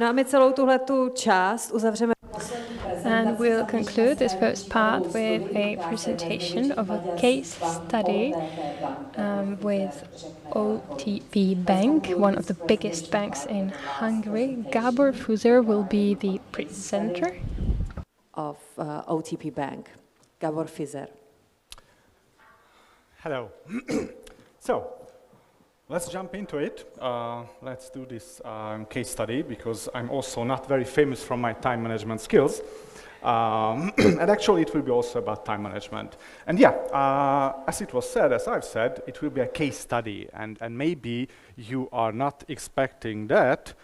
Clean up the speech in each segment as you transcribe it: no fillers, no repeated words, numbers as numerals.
No a my celou tuhletu část uzavřeme. And we'll conclude this first part with a presentation of a case study with OTP Bank, one of the biggest banks in Hungary. Gábor Füzér will be the presenter. Of OTP Bank. Gábor Füzér. Hello. So, let's jump into it. Let's do this case study because I'm also not very famous from my time management skills. And actually it will be also about time management. And yeah, as it was said, as I've said, it will be a case study. And maybe you are not expecting that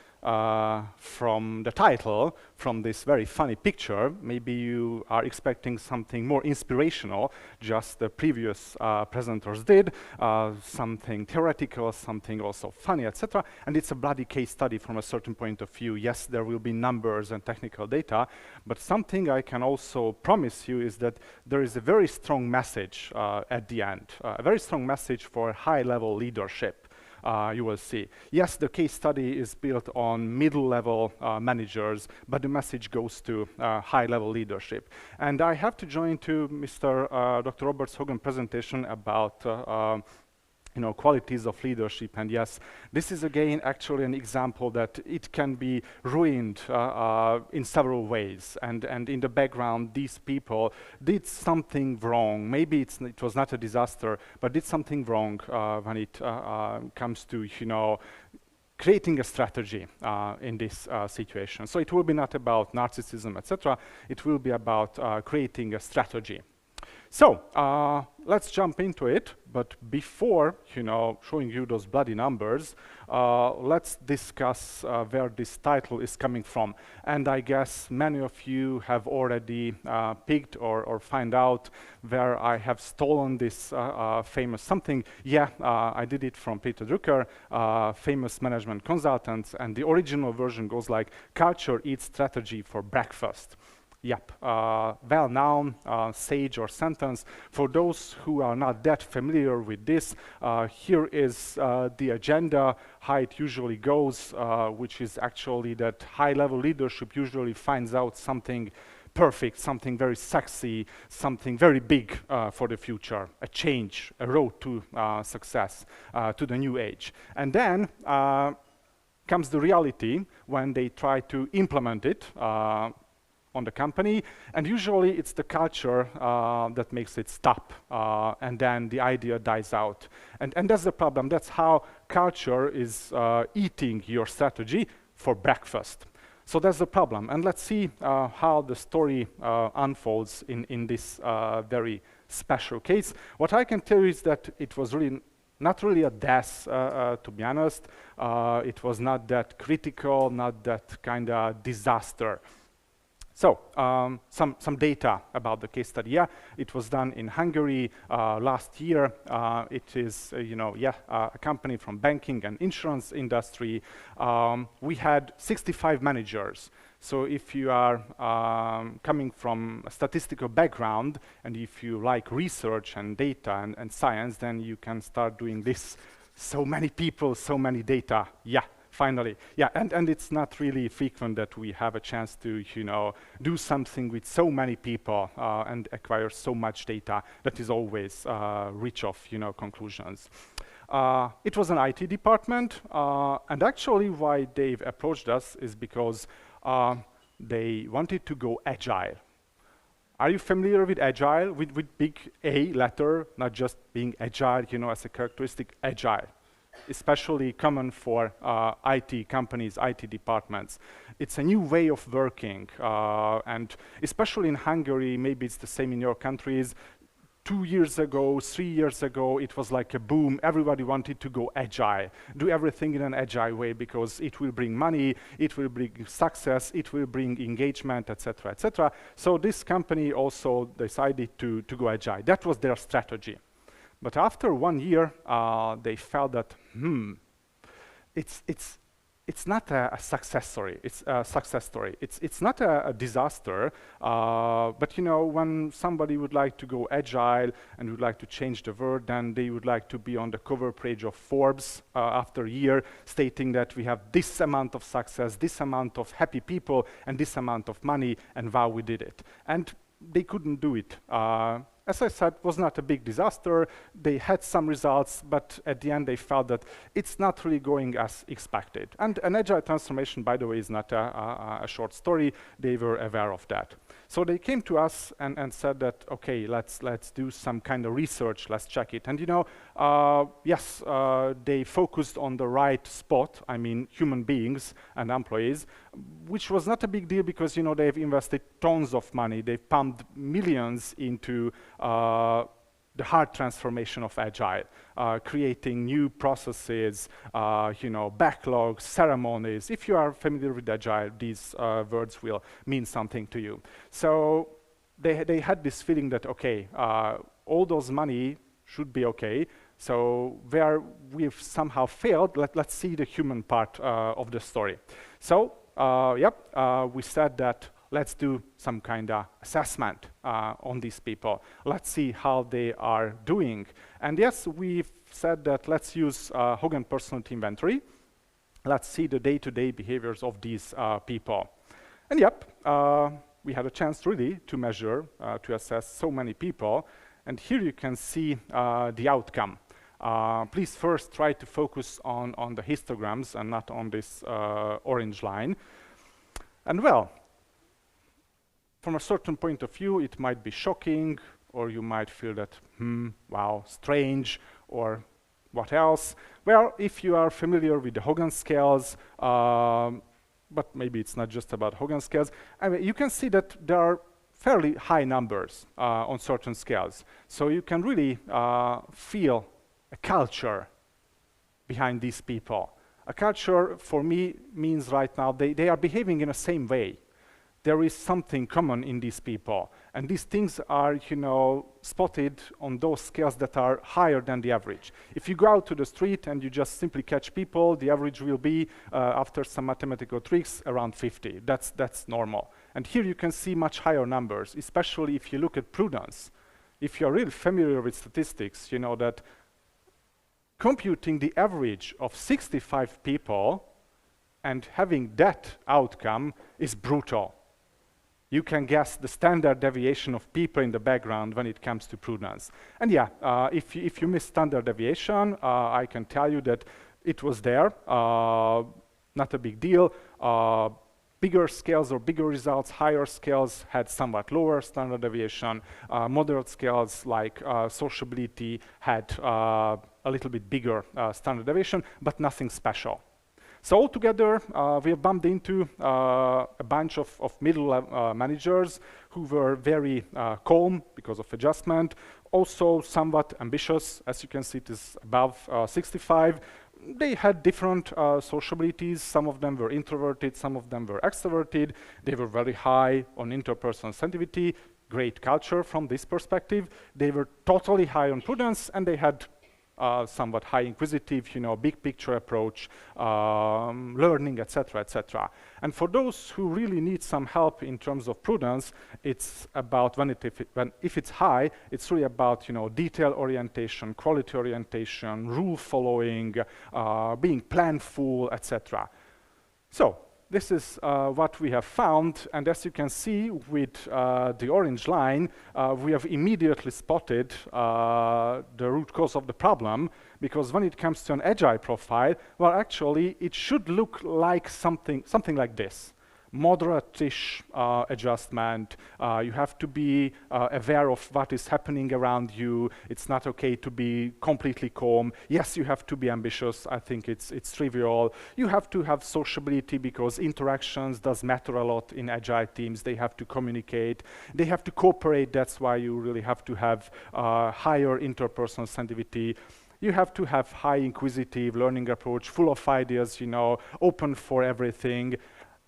from the title, from this very funny picture. Maybe you are expecting something more inspirational, just the previous presenters did, something theoretical, something also funny, etc. And it's a bloody case study from a certain point of view. Yes, there will be numbers and technical data, but something I can also promise you is that there is a very strong message at the end, a very strong message for high-level leadership. You will see. Yes, the case study is built on middle-level managers, but the message goes to high-level leadership. And I have to join to Mr. Dr. Robert's Hogan presentation about qualities of leadership. And yes, this is again actually an example that it can be ruined in several ways. And in the background, these people did something wrong. Maybe it was not a disaster, but did something wrong when it comes to creating a strategy in this situation. So it will be not about narcissism, etc. It will be about creating a strategy. So let's jump into it, but before showing you those bloody numbers, let's discuss where this title is coming from. And I guess many of you have already picked or find out where I have stolen this famous something. Yeah, I did it from Peter Drucker, famous management consultants, and the original version goes like, culture eats strategy for breakfast. Yep, well-known sage or sentence. For those who are not that familiar with this, here is the agenda, how it usually goes, which is actually that high-level leadership usually finds out something perfect, something very sexy, something very big for the future, a change, a road to success, to the new age. And then comes the reality when they try to implement it on the company, and usually it's the culture that makes it stop, and then the idea dies out. And that's the problem. That's how culture is eating your strategy for breakfast. So that's the problem. And let's see how the story unfolds in this very special case. What I can tell you is that it was really not really a death, to be honest. It was not that critical, not that kind of disaster. So, some data about the case study. Yeah, it was done in Hungary last year. It is, a company from banking and insurance industry. We had 65 managers. So if you are coming from a statistical background, and if you like research and data and science, then you can start doing this. So many people, so many data. Yeah. Finally, yeah, and it's not really frequent that we have a chance to, do something with so many people and acquire so much data that is always rich of, conclusions. It was an IT department, and actually why they've approached us is because they wanted to go agile. Are you familiar with agile, with big A letter, not just being agile, as a characteristic, agile? Especially common for IT companies, IT departments. It's a new way of working, and especially in Hungary, maybe it's the same in your countries. 2 years ago, 3 years ago, it was like a boom. Everybody wanted to go agile, do everything in an agile way because it will bring money, it will bring success, it will bring engagement, etc., etc. So this company also decided to go agile. That was their strategy. But after 1 year, they felt that, it's it's not a success story. It's a success story. It's not a disaster. But you know, when somebody would like to go agile and would like to change the world, then they would like to be on the cover page of Forbes after a year, stating that we have this amount of success, this amount of happy people, and this amount of money, and wow, we did it. And they couldn't do it. As I said, was not a big disaster. They had some results, but at the end they felt that it's not really going as expected. And an agile transformation, by the way, is not a short story. They were aware of that. So they came to us and said that, okay, let's do some kind of research, let's check it. And you know, yes, they focused on the right spot, I mean human beings and employees, which was not a big deal because, you know, they've invested tons of money. They've pumped millions into the hard transformation of agile, creating new processes, you know, backlogs, ceremonies. If you are familiar with agile, these words will mean something to you. So they had this feeling that, okay, all those money should be okay. So where we've somehow failed, let's see the human part of the story. So, we said that let's do some kind of assessment on these people. Let's see how they are doing. And yes, we've said that let's use Hogan personality inventory. Let's see the day-to-day behaviors of these people. And we had a chance really to measure, to assess so many people. And here you can see the outcome. Please first try to focus on the histograms and not on this orange line. And well, from a certain point of view, it might be shocking, or you might feel that, wow, strange, or what else? Well, if you are familiar with the Hogan scales, but maybe it's not just about Hogan scales, I mean, you can see that there are fairly high numbers on certain scales. So you can really feel a culture behind these people. A culture, for me, means right now they are behaving in the same way. There is something common in these people. And these things are, you know, spotted on those scales that are higher than the average. If you go out to the street and you just simply catch people, the average will be, after some mathematical tricks, around 50. That's normal. And here you can see much higher numbers, especially if you look at prudence. If you're really familiar with statistics, you know that computing the average of 65 people and having that outcome is brutal. You can guess the standard deviation of people in the background when it comes to prudence. And if you miss standard deviation, I can tell you that it was there, not a big deal. Bigger scales or bigger results, higher scales had somewhat lower standard deviation. Moderate scales like sociability had a little bit bigger standard deviation, but nothing special. So altogether, we have bumped into a bunch of middle managers who were very calm because of adjustment, also somewhat ambitious. As you can see, it is above 65. They had different sociabilities. Some of them were introverted, some of them were extroverted. They were very high on interpersonal sensitivity, great culture from this perspective. They were totally high on prudence, and they had somewhat high inquisitive, you know, big picture approach, learning, etc., etc. And for those who really need some help in terms of prudence, it's about if it's high, it's really about, you know, detail orientation, quality orientation, rule following, being planful, etc. So this is what we have found, and as you can see with the orange line, we have immediately spotted the root cause of the problem, because when it comes to an agile profile, well, actually, it should look like something like this. Moderate-ish adjustment. You have to be aware of what is happening around you. It's not okay to be completely calm. Yes, you have to be ambitious. I think it's trivial. You have to have sociability because interactions does matter a lot in agile teams. They have to communicate. They have to cooperate. That's why you really have to have higher interpersonal sensitivity. You have to have high inquisitive learning approach, full of ideas, you know, open for everything.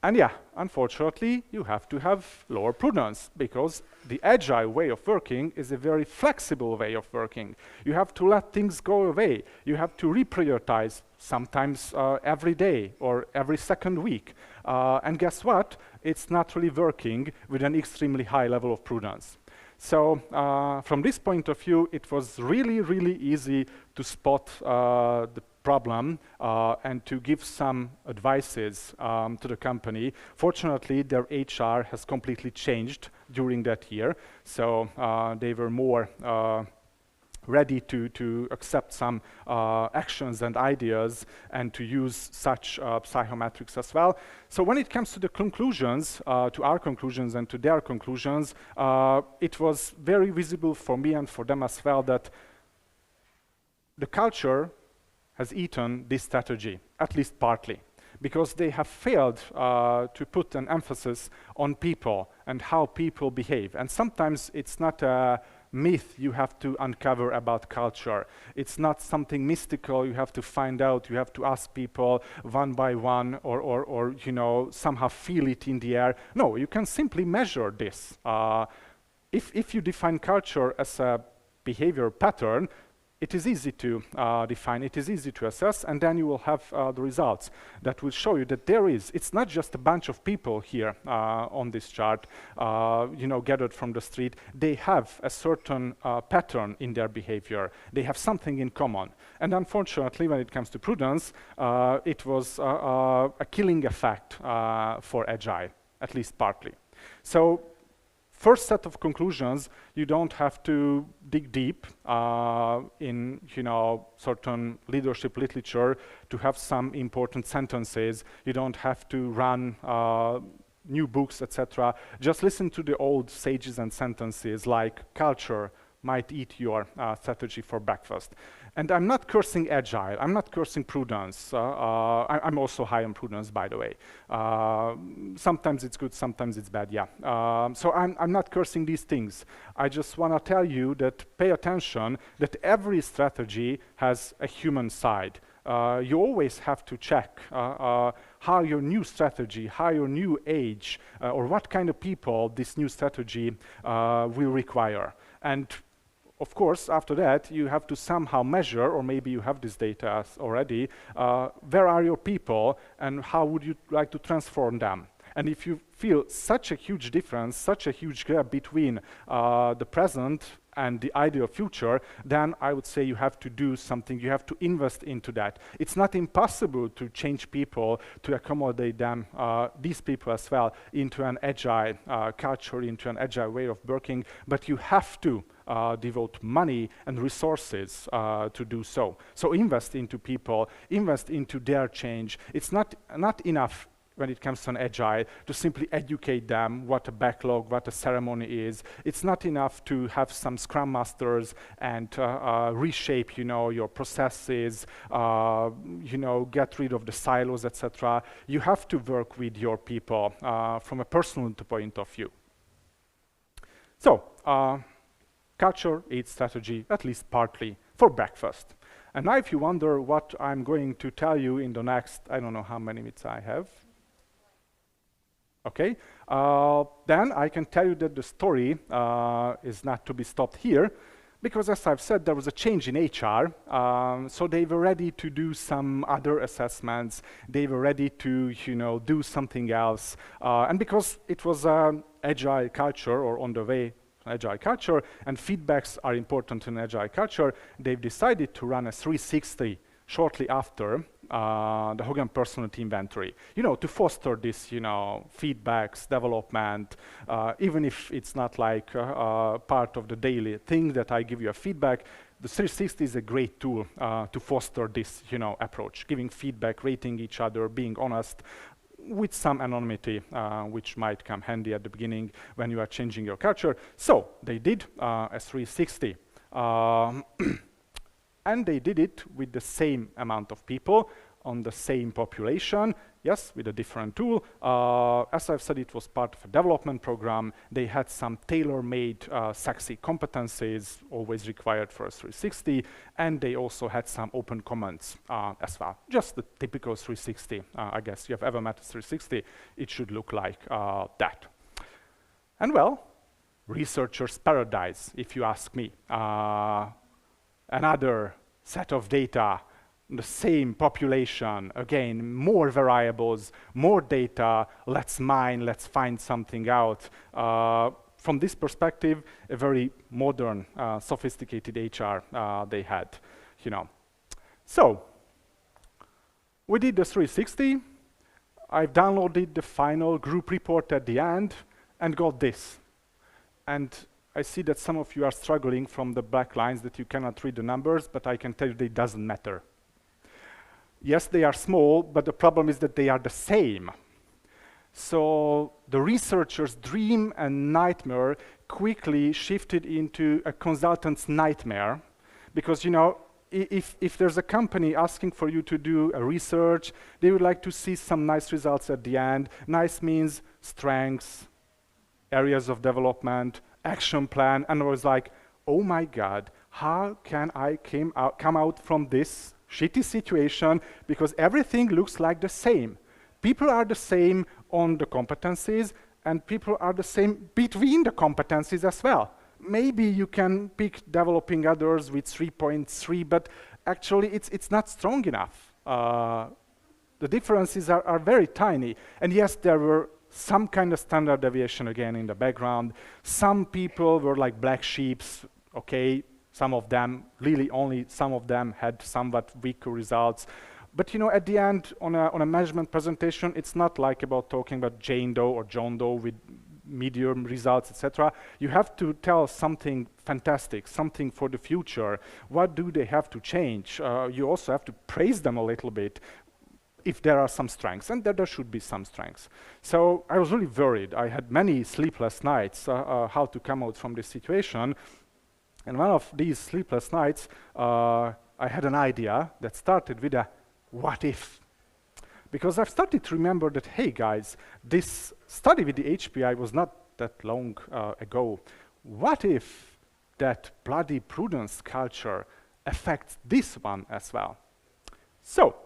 And yeah, unfortunately, you have to have lower prudence because the agile way of working is a very flexible way of working. You have to let things go away. You have to reprioritize sometimes every day or every second week. And guess what? It's not really working with an extremely high level of prudence. So from this point of view, it was really, really easy to spot the problem and to give some advices to the company. Fortunately, their HR has completely changed during that year, so they were more ready to accept some actions and ideas and to use such psychometrics as well. So when it comes to the conclusions, to our conclusions and to their conclusions, it was very visible for me and for them as well that the culture has eaten this strategy, at least partly, because they have failed to put an emphasis on people and how people behave. And sometimes it's not a myth you have to uncover about culture. It's not something mystical you have to find out. You have to ask people one by one or you know, somehow feel it in the air. No, you can simply measure this. If you define culture as a behavior pattern, it is easy to define, it is easy to assess, and then you will have the results that will show you that it's not just a bunch of people here on this chart, you know, gathered from the street. They have a certain pattern in their behavior. They have something in common. And unfortunately, when it comes to prudence, it was a killing effect for Agile, at least partly. So, first set of conclusions, you don't have to dig deep in, you know, certain leadership literature to have some important sentences. You don't have to run new books, etc. Just listen to the old sages and sentences like culture might eat your strategy for breakfast. And I'm not cursing Agile, I'm not cursing prudence. I'm also high on prudence, by the way. Sometimes it's good, sometimes it's bad, yeah. So I'm not cursing these things. I just want to tell you that pay attention that every strategy has a human side. You always have to check how your new strategy, how your new age, or what kind of people this new strategy will require. And of course, after that, you have to somehow measure, or maybe you have this data already, where are your people and how would you like to transform them? And if you feel such a huge difference, such a huge gap between the present and the ideal future, then I would say you have to do something, you have to invest into that. It's not impossible to change people, to accommodate them, these people as well, into an agile culture, into an agile way of working, but you have to devote money and resources to do so. So invest into people, invest into their change. It's not enough when it comes to an agile to simply educate them what a backlog, what a ceremony is. It's not enough to have some scrum masters and reshape, you know, your processes, you know, get rid of the silos, etc. You have to work with your people from a personal point of view. So, culture eats strategy, at least partly, for breakfast. And now if you wonder what I'm going to tell you in the next, I don't know how many minutes I have. Okay, then I can tell you that the story is not to be stopped here, because as I've said, there was a change in HR, so they were ready to do some other assessments, they were ready to, you know, do something else, and because it was an agile culture, or on the way agile culture, and feedbacks are important in agile culture, they've decided to run a 360 shortly after the Hogan personality inventory, you know, to foster this, you know, feedbacks, development, even if it's not like part of the daily thing that I give you a feedback. The 360 is a great tool to foster this, you know, approach, giving feedback, rating each other, being honest, with some anonymity, which might come handy at the beginning when you are changing your culture. So they did a 360. And they did it with the same amount of people on the same population, yes, with a different tool. As I've said, it was part of a development program. They had some tailor-made sexy competencies, always required for a 360, and they also had some open comments as well. Just the typical 360. I guess you have ever met a 360, it should look like that. And well, researcher's paradise, if you ask me. Another set of data, the same population, again, more variables, more data, let's mine, let's find something out. From this perspective, a very modern, sophisticated HR they had, you know. So, we did the 360. I've downloaded the final group report at the end and got this. And I see that some of you are struggling from the black lines that you cannot read the numbers, but I can tell you that it doesn't matter. Yes, they are small, but the problem is that they are the same. So the researcher's dream and nightmare quickly shifted into a consultant's nightmare, because, you know, if there's a company asking for you to do a research, they would like to see some nice results at the end. Nice means strengths, areas of development, action plan, and I was like, oh my God, how can I come out from this shitty situation, because everything looks like the same. People are the same on the competencies, and people are the same between the competencies as well. Maybe you can pick developing others with 3.3, but actually it's not strong enough. The differences are very tiny. And yes, there were some kind of standard deviation again in the background. Some people were like black sheeps, okay, some of them, really only some of them had somewhat weaker results. But you know, at the end, on a management presentation, it's not like about talking about Jane Doe or John Doe with medium results, etc. You have to tell something fantastic, something for the future. What do they have to change? You also have to praise them a little bit if there are some strengths, and there should be some strengths. So I was really worried. I had many sleepless nights how to come out from this situation. And one of these sleepless nights, I had an idea that started with a what if? Because I've started to remember that, hey guys, this study with the HPI was not that long ago. What if that bloody prudence culture affects this one as well? So,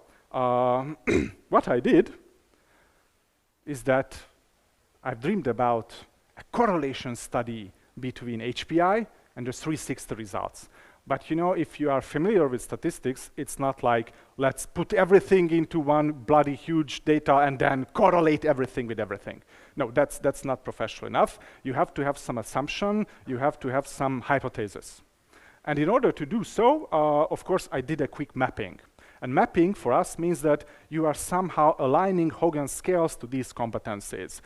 what I did is that I've dreamed about a correlation study between HPI and the 360 results. But you know, if you are familiar with statistics, it's not like, let's put everything into one bloody huge data and then correlate everything with everything. No, that's not professional enough. You have to have some assumption, you have to have some hypothesis. And in order to do so, of course, I did a quick mapping. And mapping for us means that you are somehow aligning Hogan scales to these competencies.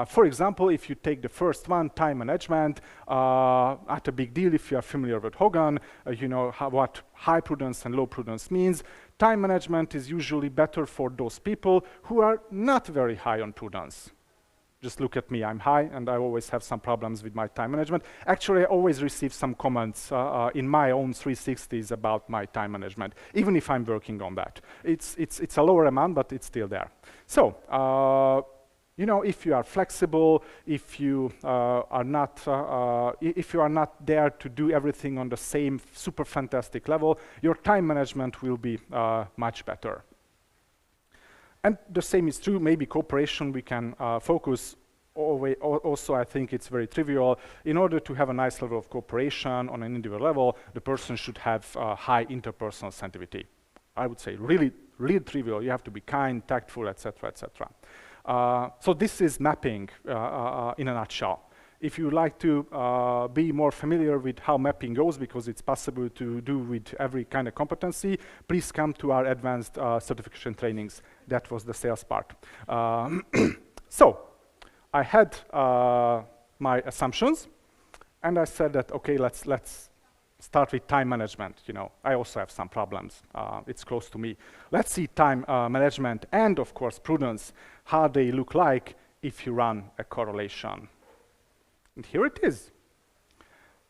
For example, if you take the first one, time management, not a big deal if you are familiar with Hogan, you know what high prudence and low prudence means. Time management is usually better for those people who are not very high on prudence. Just look at me, I'm high, and I always have some problems with my time management. Actually, I always receive some comments in my own 360s about my time management, even if I'm working on that. It's a lower amount, but it's still there. So, you know, if you are flexible, if you are not there to do everything on the same super fantastic level, your time management will be much better. And the same is true, maybe cooperation we can focus also. I think it's very trivial. In order to have a nice level of cooperation on an individual level, the person should have high interpersonal sensitivity. I would say really trivial. You have to be kind, tactful, etc., etc. So this is mapping in a nutshell. If you like to be more familiar with how mapping goes, because it's possible to do with every kind of competency, please come to our advanced certification trainings. That was the sales part. So, I had my assumptions, and I said that, okay, let's start with time management. You know, I also have some problems. It's close to me. Let's see time management and, of course, prudence, how they look like if you run a correlation. And here it is.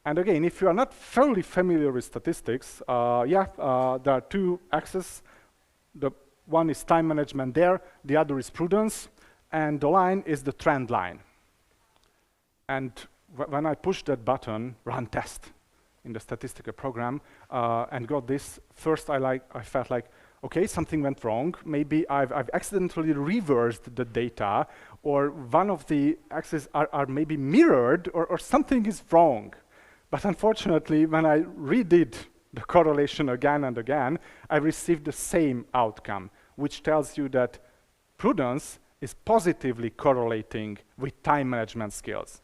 And again, if you are not fully familiar with statistics, there are two axes. The one is time management there, the other is prudence, and the line is the trend line. And when I pushed that button, run test, in the statistical program, and got this, first I felt like, okay, something went wrong. Maybe I've accidentally reversed the data, or one of the axes are maybe mirrored, or something is wrong. But unfortunately, when I redid the correlation again and again, I received the same outcome, which tells you that prudence is positively correlating with time management skills.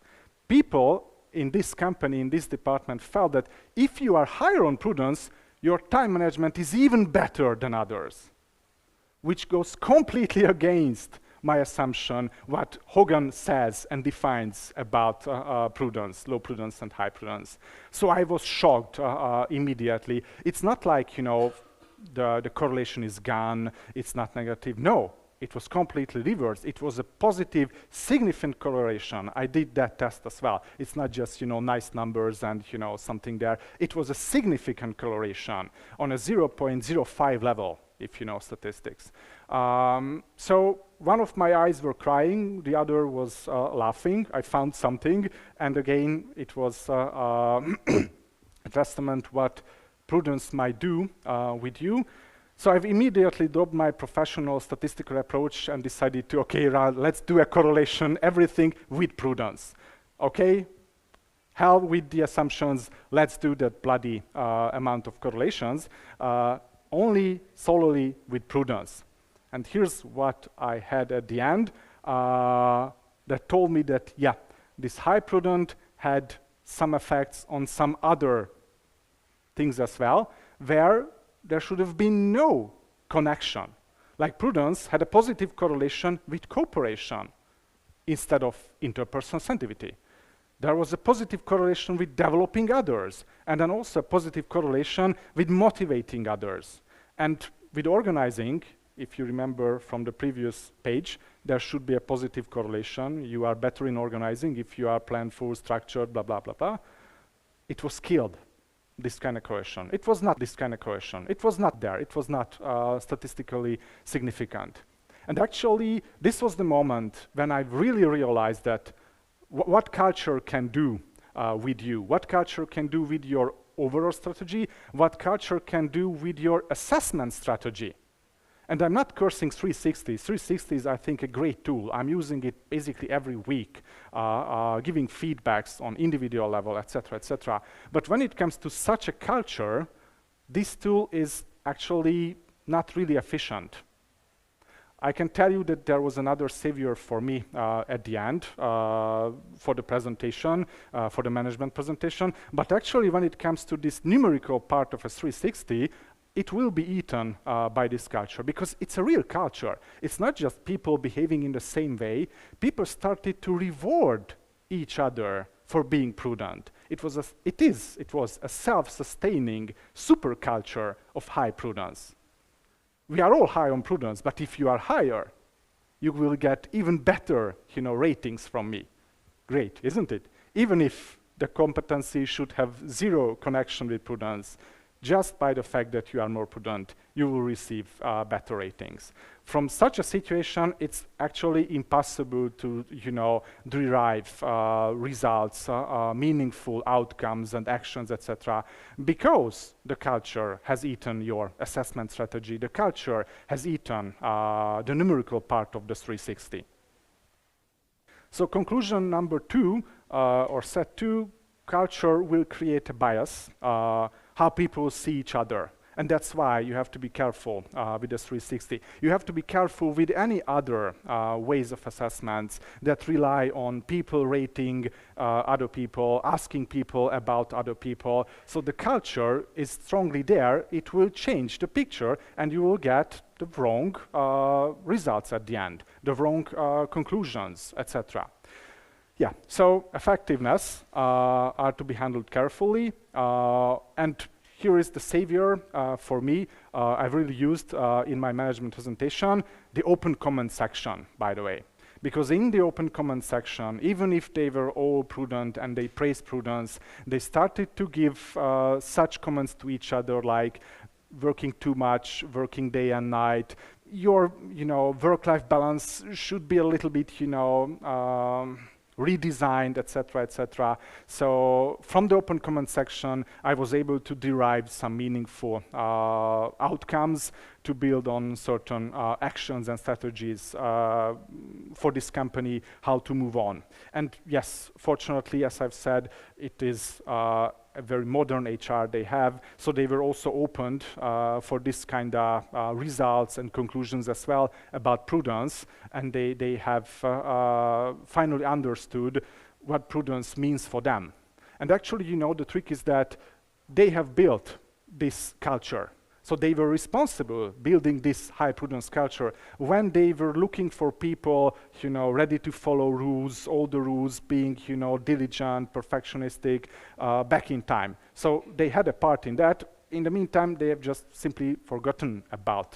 People in this company, in this department, felt that if you are higher on prudence, your time management is even better than others, which goes completely against my assumption, what Hogan says and defines about prudence, low prudence and high prudence. So I was shocked immediately. It's not like, you know, the correlation is gone, it's not negative. No, it was completely reversed. It was a positive, significant correlation. I did that test as well. It's not just, you know, nice numbers and, you know, something there. It was a significant correlation on a 0.05 level, if you know statistics. So one of my eyes were crying, the other was laughing. I found something, and again, it was a testament what prudence might do with you. So I've immediately dropped my professional statistical approach and decided to, okay, let's do a correlation, everything with prudence. Okay, hell with the assumptions, let's do that bloody amount of correlations, only solely with prudence. And here's what I had at the end that told me that, yeah, this high prudent had some effects on some other things as well, where there should have been no connection. Like prudence had a positive correlation with cooperation instead of interpersonal sensitivity. There was a positive correlation with developing others, and then also a positive correlation with motivating others. And with organizing, if you remember from the previous page, there should be a positive correlation. You are better in organizing if you are planful, structured, blah, blah, blah, blah. It was killed. This kind of correlation. It was not this kind of correlation. It was not there. It was not statistically significant. And actually, this was the moment when I really realized that what culture can do with you, what culture can do with your overall strategy, what culture can do with your assessment strategy. And I'm not cursing 360. 360 is, I think, a great tool. I'm using it basically every week, giving feedbacks on individual level, etc., etc. But when it comes to such a culture, this tool is actually not really efficient. I can tell you that there was another savior for me at the end for the presentation, for the management presentation. But actually, when it comes to this numerical part of a 360, it will be eaten by this culture, because it's a real culture. It's not just people behaving in the same way. People started to reward each other for being prudent. It was a self-sustaining super culture of high prudence. We are all high on prudence, but if you are higher, you will get even better, you know, ratings from me. Great, isn't it? Even if the competency should have zero connection with prudence, just by the fact that you are more prudent, you will receive better ratings. From such a situation, it's actually impossible to, you know, derive results, meaningful outcomes and actions, etc., because the culture has eaten your assessment strategy. The culture has eaten the numerical part of the 360. So conclusion number 2, or set 2, culture will create a bias, how people see each other. And that's why you have to be careful with the 360. You have to be careful with any other ways of assessments that rely on people rating other people, asking people about other people. So the culture is strongly there. It will change the picture, and you will get the wrong results at the end, the wrong conclusions, etc. Yeah, so effectiveness are to be handled carefully, and here is the savior for me. I've really used in my management presentation the open comment section, by the way. Because in the open comment section, even if they were all prudent and they praised prudence, they started to give such comments to each other like working too much, working day and night, your, work-life balance should be a little bit, redesigned, etc., etc. So from the open comment section, I was able to derive some meaningful outcomes to build on certain actions and strategies for this company, how to move on. And yes, fortunately, as I've said, it is a very modern HR they have, so they were also opened for this kind of results and conclusions as well about prudence, and they have finally understood what prudence means for them. And actually, the trick is that they have built this culture. So they were responsible building this high prudence culture when they were looking for people, ready to follow rules, all the rules, being, diligent, perfectionistic, back in time. So they had a part in that. In the meantime, they have just simply forgotten about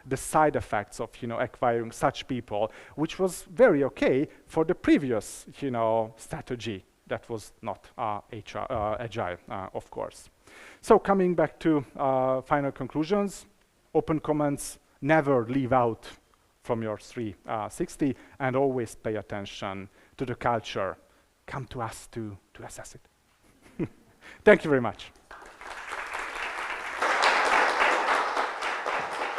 the side effects of, acquiring such people, which was very okay for the previous, strategy that was not agile, of course. So coming back to final conclusions, open comments never leave out from your 360 and always pay attention to the culture. Come to us to assess it. Thank you very much.